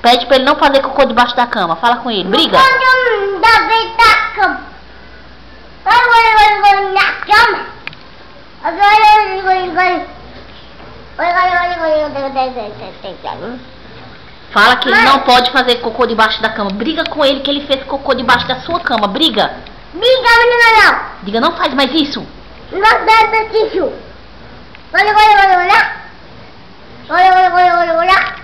Pede pra ele não fazer cocô debaixo da cama. Fala com ele. Briga. Fala que ele não pode fazer cocô debaixo da cama. Briga com ele que ele fez cocô debaixo da sua cama. Briga. Diga, não faz mais isso. Não.